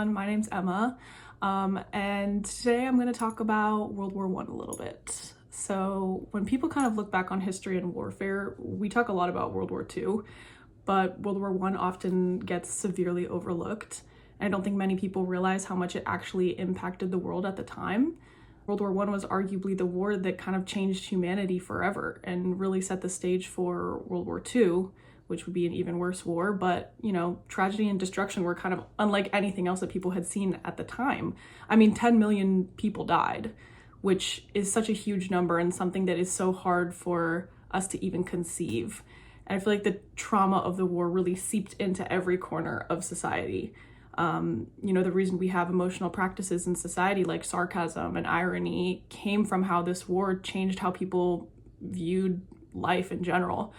everyone, my name's Emma, and today I'm going to talk about World War I a little bit. So when people kind of look back on history and warfare, we talk a lot about World War II, but World War I often gets severely overlooked, and I don't think many people realize how much it actually impacted the world at the time. World War I was arguably the war that kind of changed humanity forever and really set the stage for World War II, which would be an even worse war, but, tragedy and destruction were kind of unlike anything else that people had seen at the time. 10 million people died, which is such a huge number and something that is so hard for us to even conceive. And I feel like the trauma of the war really seeped into every corner of society. The reason we have emotional practices in society like sarcasm and irony came from how this war changed how people viewed life in general.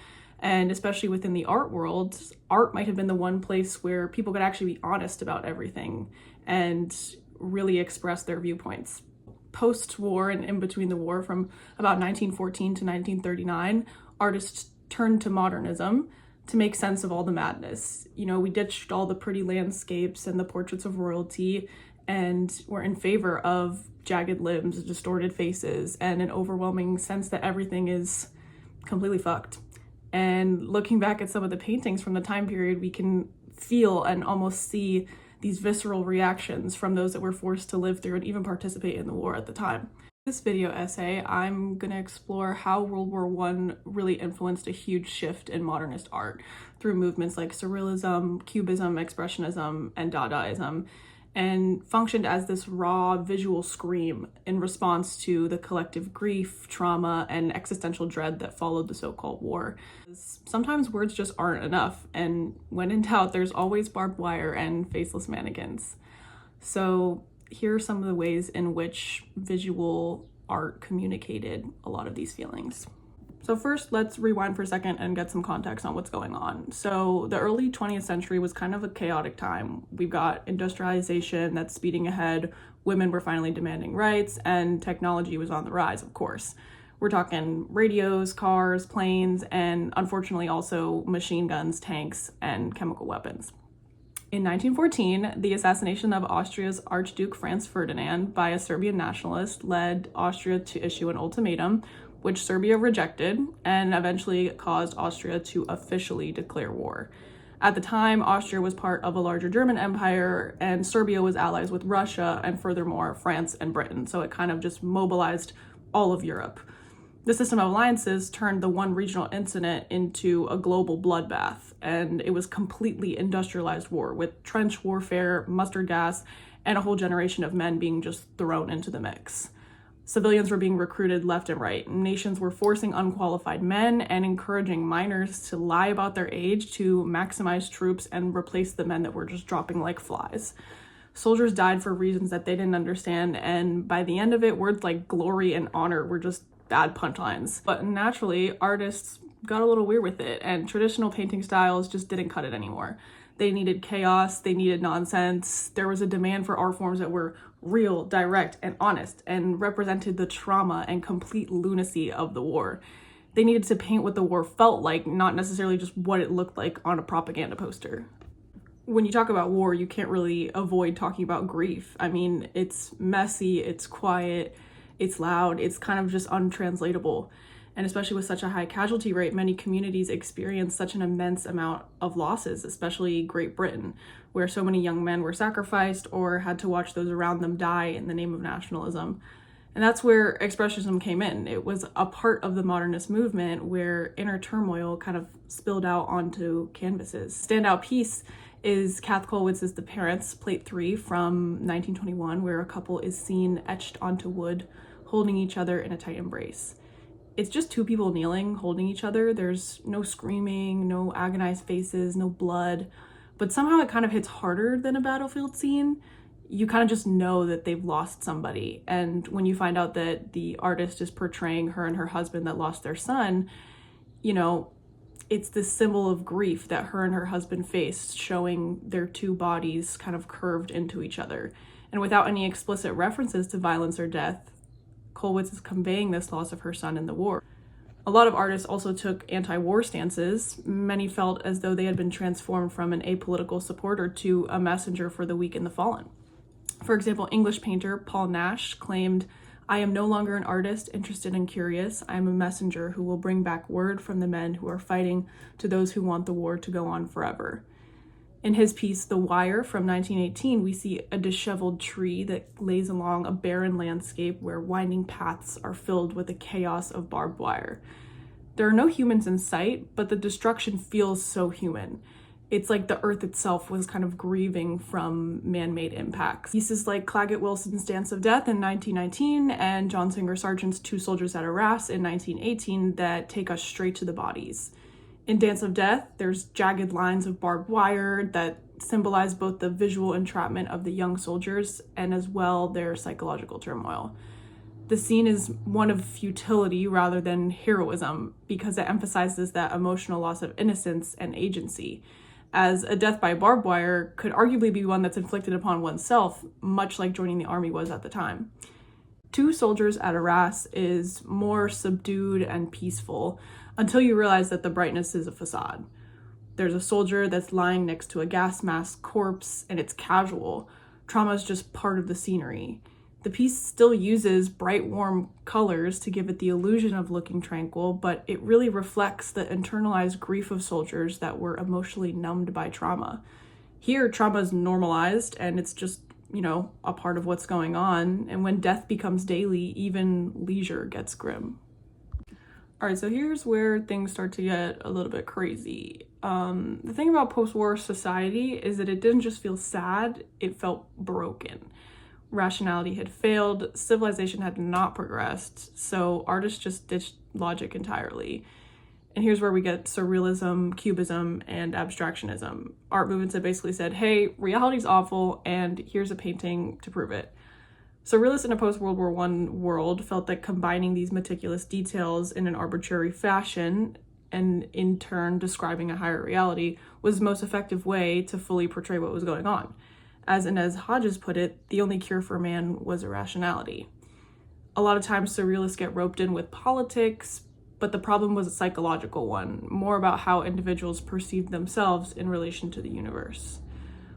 And especially within the art world, art might have been the one place where people could actually be honest about everything and really express their viewpoints. Post-war and in between the war, from about 1914 to 1939, artists turned to modernism to make sense of all the madness. We ditched all the pretty landscapes and the portraits of royalty and were in favor of jagged limbs, distorted faces, and an overwhelming sense that everything is completely fucked. And looking back at some of the paintings from the time period, we can feel and almost see these visceral reactions from those that were forced to live through and even participate in the war at the time. In this video essay, I'm going to explore how World War I really influenced a huge shift in modernist art through movements like surrealism, cubism, expressionism, and dadaism, and functioned as this raw visual scream in response to the collective grief, trauma, and existential dread that followed the so-called war. Sometimes words just aren't enough, and when in doubt, there's always barbed wire and faceless mannequins. So here are some of the ways in which visual art communicated a lot of these feelings. So first, let's rewind for a second and get some context on what's going on. So the early 20th century was kind of a chaotic time. We've got industrialization that's speeding ahead, women were finally demanding rights, and technology was on the rise, of course. We're talking radios, cars, planes, and unfortunately also machine guns, tanks, and chemical weapons. In 1914, the assassination of Austria's Archduke Franz Ferdinand by a Serbian nationalist led Austria to issue an ultimatum, which Serbia rejected, and eventually caused Austria to officially declare war. At the time, Austria was part of a larger German empire, and Serbia was allies with Russia, and furthermore, France and Britain, so it kind of just mobilized all of Europe. The system of alliances turned the one regional incident into a global bloodbath, and it was completely industrialized war, with trench warfare, mustard gas, and a whole generation of men being just thrown into the mix. Civilians were being recruited left and right. Nations were forcing unqualified men and encouraging minors to lie about their age to maximize troops and replace the men that were just dropping like flies. Soldiers died for reasons that they didn't understand, and by the end of it, words like glory and honor were just bad punchlines. But naturally, artists got a little weird with it, and traditional painting styles just didn't cut it anymore. They needed chaos, they needed nonsense. There was a demand for art forms that were real, direct, and honest, and represented the trauma and complete lunacy of the war. They needed to paint what the war felt like, not necessarily just what it looked like on a propaganda poster. When you talk about war, you can't really avoid talking about grief. It's messy, it's quiet, it's loud, it's kind of just untranslatable. And especially with such a high casualty rate, many communities experience such an immense amount of losses, especially Great Britain, where so many young men were sacrificed or had to watch those around them die in the name of nationalism. And that's where expressionism came in. It was a part of the modernist movement where inner turmoil kind of spilled out onto canvases. Standout piece is Kath Kollwitz's The Parents, Plate 3 from 1921, where a couple is seen etched onto wood, holding each other in a tight embrace. It's just two people kneeling, holding each other. There's no screaming, no agonized faces, no blood, but somehow it kind of hits harder than a battlefield scene. You kind of just know that they've lost somebody. And when you find out that the artist is portraying her and her husband that lost their son, it's this symbol of grief that her and her husband faced, showing their two bodies kind of curved into each other. And without any explicit references to violence or death, Kollwitz is conveying this loss of her son in the war. A lot of artists also took anti-war stances. Many felt as though they had been transformed from an apolitical supporter to a messenger for the weak and the fallen. For example, English painter Paul Nash claimed, "I am no longer an artist interested and curious. I am a messenger who will bring back word from the men who are fighting to those who want the war to go on forever." In his piece, The Wire from 1918, we see a disheveled tree that lays along a barren landscape where winding paths are filled with a chaos of barbed wire. There are no humans in sight, but the destruction feels so human. It's like the earth itself was kind of grieving from man-made impacts. Pieces like Claggett Wilson's Dance of Death in 1919 and John Singer Sargent's Two Soldiers at Arras in 1918 that take us straight to the bodies. In Dance of Death, there's jagged lines of barbed wire that symbolize both the visual entrapment of the young soldiers and as well their psychological turmoil. The scene is one of futility rather than heroism because it emphasizes that emotional loss of innocence and agency, as a death by barbed wire could arguably be one that's inflicted upon oneself, much like joining the army was at the time. Two Soldiers at Arras is more subdued and peaceful until you realize that the brightness is a facade. There's a soldier that's lying next to a gas mask corpse, and it's casual. Trauma is just part of the scenery. The piece still uses bright, warm colors to give it the illusion of looking tranquil, but it really reflects the internalized grief of soldiers that were emotionally numbed by trauma. Here, trauma is normalized, and it's just, a part of what's going on. And when death becomes daily, even leisure gets grim. All right, so here's where things start to get a little bit crazy. The thing about post-war society is that it didn't just feel sad, it felt broken. Rationality had failed, civilization had not progressed, so artists just ditched logic entirely. And here's where we get surrealism, cubism, and abstractionism. Art movements that basically said, hey, reality's awful, and here's a painting to prove it. Surrealists in a post-World War I world felt that combining these meticulous details in an arbitrary fashion and in turn describing a higher reality was the most effective way to fully portray what was going on. As Inez Hodges put it, the only cure for man was irrationality. A lot of times surrealists get roped in with politics, but the problem was a psychological one, more about how individuals perceived themselves in relation to the universe.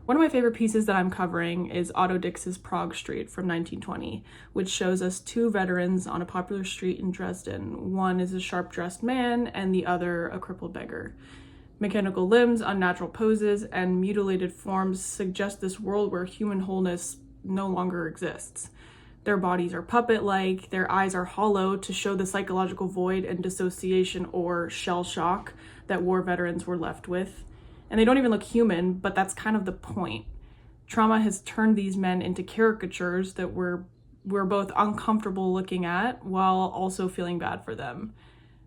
One of my favorite pieces that I'm covering is Otto Dix's Prague Street from 1920, which shows us two veterans on a popular street in Dresden. One is a sharp-dressed man and the other a crippled beggar. Mechanical limbs, unnatural poses, and mutilated forms suggest this world where human wholeness no longer exists. Their bodies are puppet-like, their eyes are hollow to show the psychological void and dissociation or shell shock that war veterans were left with. And they don't even look human, but that's kind of the point. Trauma has turned these men into caricatures that we're both uncomfortable looking at while also feeling bad for them.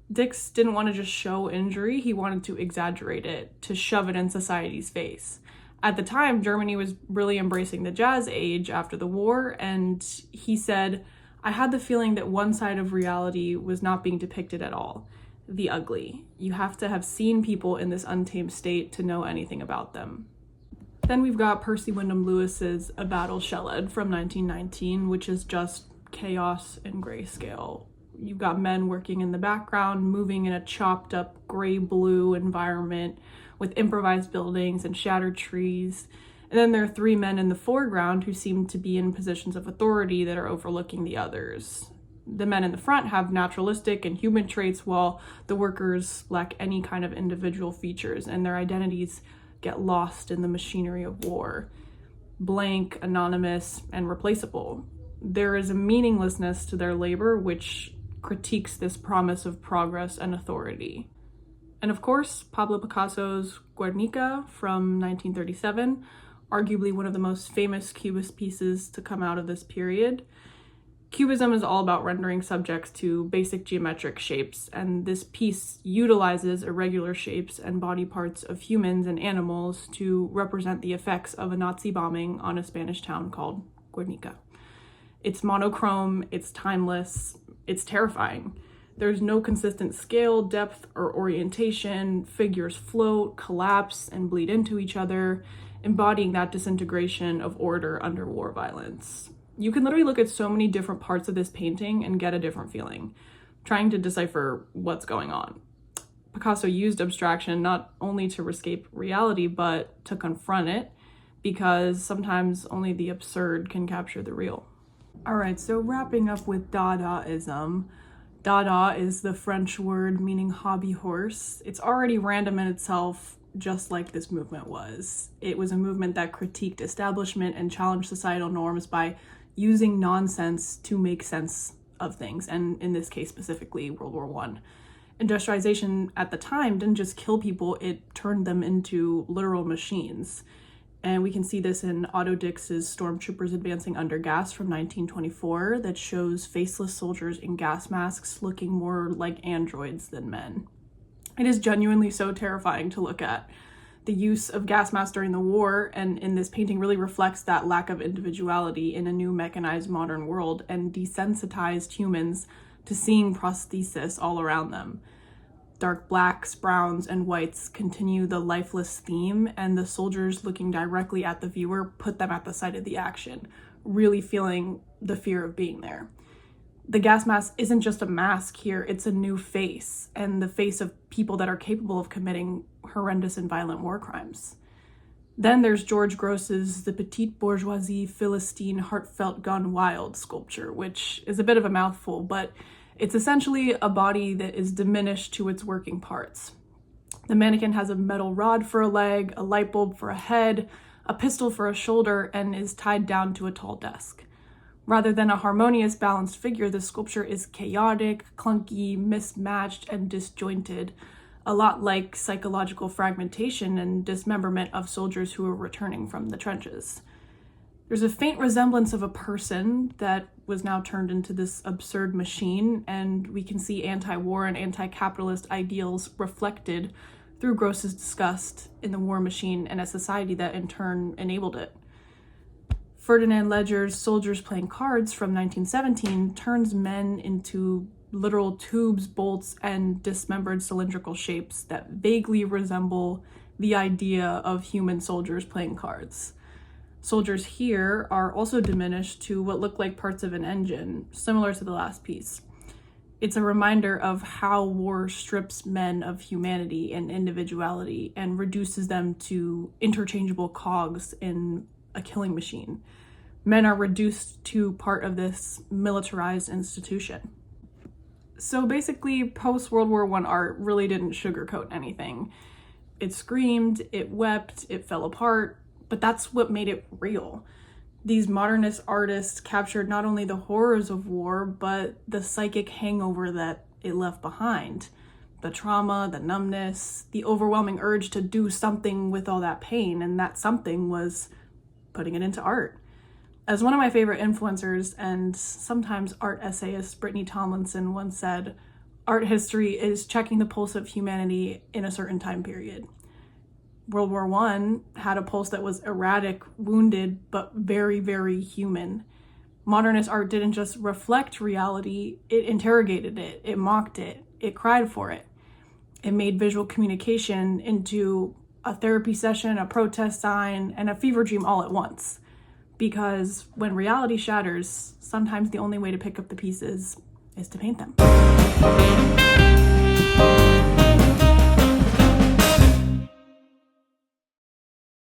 Dix didn't want to just show injury, he wanted to exaggerate it, to shove it in society's face. At the time, Germany was really embracing the Jazz Age after the war, and he said, I had the feeling that one side of reality was not being depicted at all. The ugly. You have to have seen people in this untamed state to know anything about them. Then we've got Percy Wyndham Lewis's A Battle Shelled from 1919, which is just chaos in grayscale. You've got men working in the background, moving in a chopped up gray-blue environment with improvised buildings and shattered trees. And then there are three men in the foreground who seem to be in positions of authority that are overlooking the others. The men in the front have naturalistic and human traits while the workers lack any kind of individual features and their identities get lost in the machinery of war. Blank, anonymous, and replaceable. There is a meaninglessness to their labor which critiques this promise of progress and authority. And of course, Pablo Picasso's Guernica from 1937, arguably one of the most famous Cubist pieces to come out of this period. Cubism is all about rendering subjects to basic geometric shapes, and this piece utilizes irregular shapes and body parts of humans and animals to represent the effects of a Nazi bombing on a Spanish town called Guernica. It's monochrome, it's timeless, it's terrifying. There's no consistent scale, depth, or orientation. Figures float, collapse, and bleed into each other, embodying that disintegration of order under war violence. You can literally look at so many different parts of this painting and get a different feeling. trying to decipher what's going on. Picasso used abstraction not only to escape reality, but to confront it, because sometimes only the absurd can capture the real. All right, so wrapping up with Dadaism. Dada is the French word meaning hobby horse. It's already random in itself, just like this movement was. It was a movement that critiqued establishment and challenged societal norms by using nonsense to make sense of things, and in this case specifically, World War I. Industrialization at the time didn't just kill people, it turned them into literal machines. And we can see this in Otto Dix's Stormtroopers Advancing Under Gas from 1924 that shows faceless soldiers in gas masks looking more like androids than men. It is genuinely so terrifying to look at. The use of gas masks during the war and in this painting really reflects that lack of individuality in a new mechanized modern world and desensitized humans to seeing prosthesis all around them. Dark blacks, browns, and whites continue the lifeless theme, and the soldiers looking directly at the viewer put them at the site of the action, really feeling the fear of being there. The gas mask isn't just a mask here, it's a new face, and the face of people that are capable of committing horrendous and violent war crimes. Then there's George Gross's The Petite Bourgeoisie Philistine Heartfelt Gone Wild sculpture, which is a bit of a mouthful, but it's essentially a body that is diminished to its working parts. The mannequin has a metal rod for a leg, a light bulb for a head, a pistol for a shoulder, and is tied down to a tall desk. Rather than a harmonious, balanced figure, the sculpture is chaotic, clunky, mismatched, and disjointed, a lot like psychological fragmentation and dismemberment of soldiers who are returning from the trenches. There's a faint resemblance of a person that was now turned into this absurd machine, and we can see anti-war and anti-capitalist ideals reflected through Gross's disgust in the war machine and a society that in turn enabled it. Ferdinand Léger's Soldiers Playing Cards from 1917 turns men into literal tubes, bolts, and dismembered cylindrical shapes that vaguely resemble the idea of human soldiers playing cards. Soldiers here are also diminished to what look like parts of an engine, similar to the last piece. It's a reminder of how war strips men of humanity and individuality and reduces them to interchangeable cogs in a killing machine. Men are reduced to part of this militarized institution. So basically, post-World War I art really didn't sugarcoat anything. It screamed, it wept, it fell apart, but that's what made it real. These modernist artists captured not only the horrors of war, but the psychic hangover that it left behind. The trauma, the numbness, the overwhelming urge to do something with all that pain, and that something was putting it into art. As one of my favorite influencers and sometimes art essayist Brittany Tomlinson once said, art history is checking the pulse of humanity in a certain time period. World War I had a pulse that was erratic, wounded, but very, very human. Modernist art didn't just reflect reality, it interrogated it, it mocked it, it cried for it. It made visual communication into a therapy session, a protest sign, and a fever dream all at once. Because when reality shatters, sometimes the only way to pick up the pieces is to paint them.